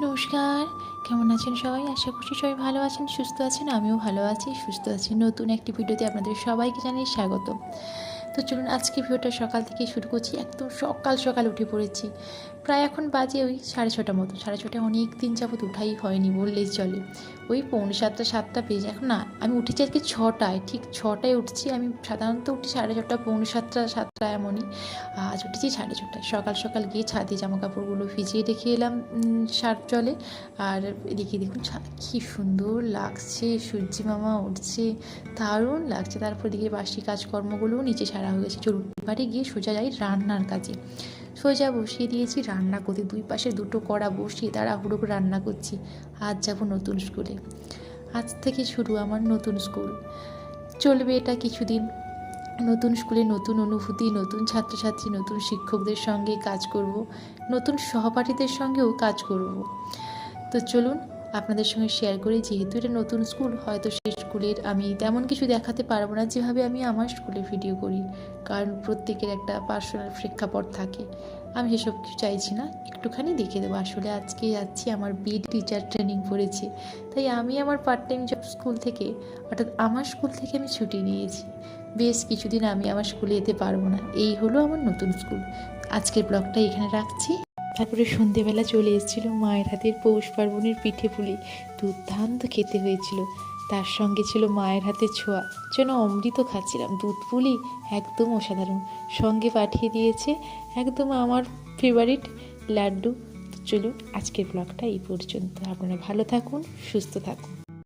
নমস্কার, কেমন আছেন সবাই? আশা করছি সবাই ভালো আছেন, সুস্থ আছেন। আমিও ভালো আছি, সুস্থ আছি। নতুন একটি ভিডিওতে আপনাদের সবাইকে জানাই স্বাগত। তো চলুন আজকে ভিডিওটা সকাল থেকেই শুরু করছি। একদম সকাল সকাল উঠে পড়েছি। প্রায় এখন বাজে ওই 6:30 মতো। 6:30 অনেক দিন যাবত উঠাই হয়নি বললেই চলে। ওই 6:45 7টা বেজে এখন না, আমি উঠেছি আজকে 6টায়, ঠিক 6টায় উঠছি। আমি সাধারণত উঠি 6:30 6:45 7টা এমনই। আজ উঠেছি 6:30টায়। সকাল সকাল গিয়ে ছাদে জামাকাপড়গুলো ভিজিয়ে রেখে এলাম সার্ফ জলে। আর এদিকে দেখুন কী সুন্দর লাগছে, সূর্যি মামা উঠছে, দারুণ লাগছে। তারপর দিকে বাসি কাজকর্মগুলোও নিচে সারা হয়ে গেছে। চলুন এবারে গিয়ে সোজা যাই রান্নার কাজে। সোজা বসিয়ে দিয়েছি রান্না করতে, দুই পাশে দুটো কড়া বসিয়ে তাড়াহুড়ো করে রান্না করছি। আজ যাব নতুন স্কুলে, আজ থেকে শুরু আমার নতুন স্কুল। চলবে এটা কিছুদিন। নতুন স্কুলে নতুন অনুভূতি, নতুন ছাত্রছাত্রী, নতুন শিক্ষকদের সঙ্গে কাজ করব, নতুন সহপাঠীদের সঙ্গেও কাজ করব। তো চলুন আপনাদের সঙ্গে শেয়ার করি। যেহেতু এটা নতুন স্কুল, হয়তো সেই স্কুলের আমি তেমন কিছু দেখাতে পারবো না যেভাবে আমি আমার স্কুলে ভিডিও করি, কারণ প্রত্যেকের একটা পার্সোনাল প্রেক্ষাপট থাকে। আমি সেসব কিছু চাইছি না, একটুখানি দেখে দেবো। আসলে আজকে যাচ্ছি, আমার বিএড টিচার ট্রেনিং পড়েছে, তাই আমি আমার পার্ট টাইম জব স্কুল থেকে, অর্থাৎ আমার স্কুল থেকে আমি ছুটি নিয়েছি। বেশ কিছুদিন আমি আমার স্কুলে যেতে পারবো না। এই হলো আমার নতুন স্কুল। আজকের ব্লগটা এখানে রাখছি। তারপরে সন্ধেবেলা চলে এসেছিলো মায়ের হাতের পৌষ পার্বণের পিঠে পুলি, দুর্দান্ত খেতে হয়েছিল। তার সঙ্গে ছিল মায়ের হাতের ছোঁয়া, যেন অমৃত খাচ্ছিলাম। দুধ পুলি একদম অসাধারণ। সঙ্গে পাঠিয়ে দিয়েছে একদম আমার ফেভারিট লাড্ডু। চলুন আজকের ব্লগটা এই পর্যন্ত। আপনারা ভালো থাকুন, সুস্থ থাকুন।